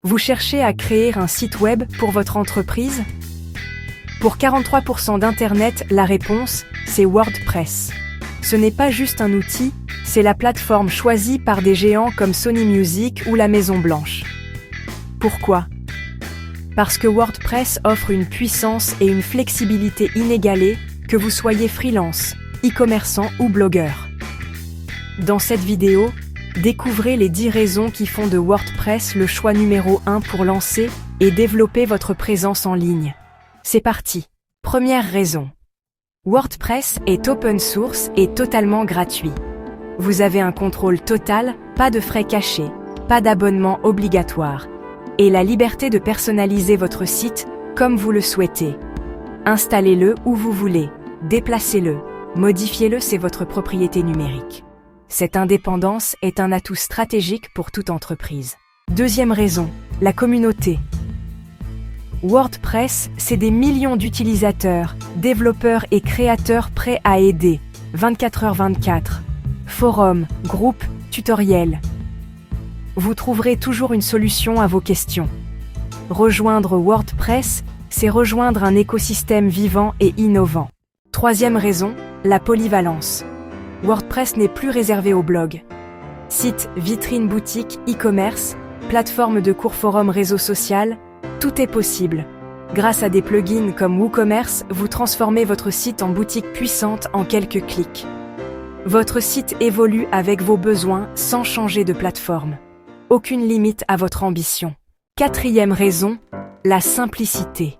Vous cherchez à créer un site web pour votre entreprise? Pour 43% d'Internet, la réponse, c'est WordPress. Ce n'est pas juste un outil, c'est la plateforme choisie par des géants comme Sony Music ou la Maison Blanche. Pourquoi? Parce que WordPress offre une puissance et une flexibilité inégalées, que vous soyez freelance, e-commerçant ou blogueur. Dans cette vidéo, découvrez les 10 raisons qui font de WordPress le choix numéro 1 pour lancer et développer votre présence en ligne. C'est parti. Première raison. WordPress est open source et totalement gratuit. Vous avez un contrôle total, pas de frais cachés, pas d'abonnement obligatoire, et la liberté de personnaliser votre site comme vous le souhaitez. Installez-le où vous voulez, déplacez-le, modifiez-le, c'est votre propriété numérique. Cette indépendance est un atout stratégique pour toute entreprise. Deuxième raison, la communauté. WordPress, c'est des millions d'utilisateurs, développeurs et créateurs prêts à aider, 24h24. Forums, groupes, tutoriels. Vous trouverez toujours une solution à vos questions. Rejoindre WordPress, c'est rejoindre un écosystème vivant et innovant. Troisième raison, la polyvalence. WordPress n'est plus réservé aux blogs. Sites, vitrines, boutiques, e-commerce, plateformes de cours, forums, réseaux sociaux, tout est possible. Grâce à des plugins comme WooCommerce, vous transformez votre site en boutique puissante en quelques clics. Votre site évolue avec vos besoins sans changer de plateforme. Aucune limite à votre ambition. Quatrième raison, la simplicité.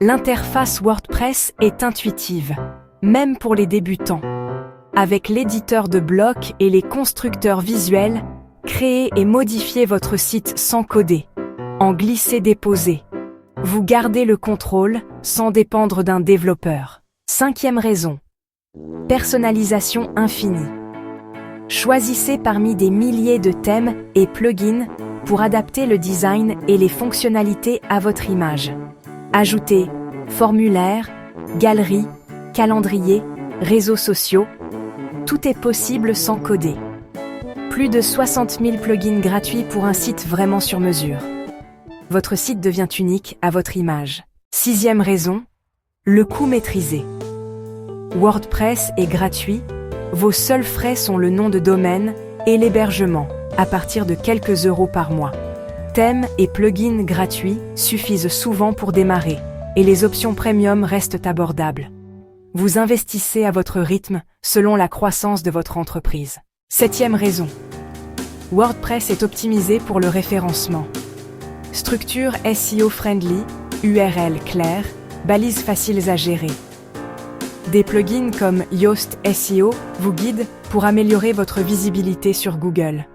L'interface WordPress est intuitive, même pour les débutants. Avec l'éditeur de blocs et les constructeurs visuels, créez et modifiez votre site sans coder, en glisser-déposer. Vous gardez le contrôle sans dépendre d'un développeur. Cinquième raison. Personnalisation infinie. Choisissez parmi des milliers de thèmes et plugins pour adapter le design et les fonctionnalités à votre image. Ajoutez formulaire, galerie, calendrier, réseaux sociaux. Tout est possible sans coder. Plus de 60 000 plugins gratuits pour un site vraiment sur mesure. Votre site devient unique à votre image. Sixième raison, le coût maîtrisé. WordPress est gratuit, vos seuls frais sont le nom de domaine et l'hébergement, à partir de quelques euros par mois. Thèmes et plugins gratuits suffisent souvent pour démarrer, et les options premium restent abordables. Vous investissez à votre rythme, selon la croissance de votre entreprise. Septième raison. WordPress est optimisé pour le référencement. Structure SEO friendly, URL claires, balises faciles à gérer. Des plugins comme Yoast SEO vous guident pour améliorer votre visibilité sur Google.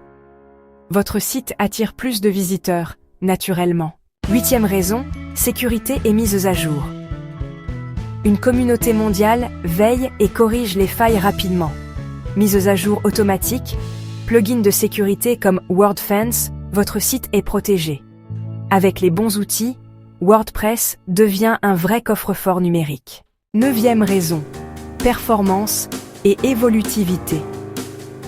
Votre site attire plus de visiteurs, naturellement. Huitième raison, sécurité et mises à jour. Une communauté mondiale veille et corrige les failles rapidement. Mises à jour automatiques, plugins de sécurité comme WordFence, votre site est protégé. Avec les bons outils, WordPress devient un vrai coffre-fort numérique. Neuvième raison, performance et évolutivité.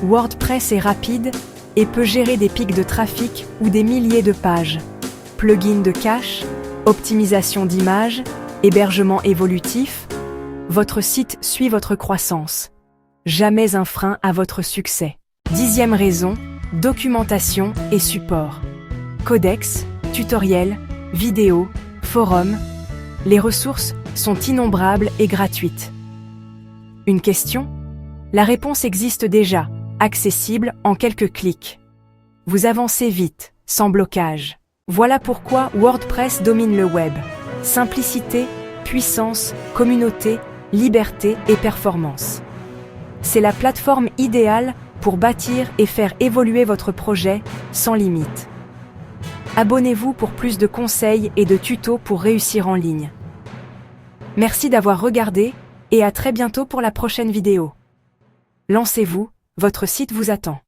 WordPress est rapide et peut gérer des pics de trafic ou des milliers de pages. Plugins de cache, optimisation d'images, hébergement évolutif, votre site suit votre croissance. Jamais un frein à votre succès. Dixième raison, documentation et support. Codex, tutoriels, vidéos, forums. Les ressources sont innombrables et gratuites. Une question? La réponse existe déjà, accessible en quelques clics. Vous avancez vite, sans blocage. Voilà pourquoi WordPress domine le web. Simplicité, puissance, communauté, liberté et performance. C'est la plateforme idéale pour bâtir et faire évoluer votre projet sans limite. Abonnez-vous pour plus de conseils et de tutos pour réussir en ligne. Merci d'avoir regardé et à très bientôt pour la prochaine vidéo. Lancez-vous, votre site vous attend.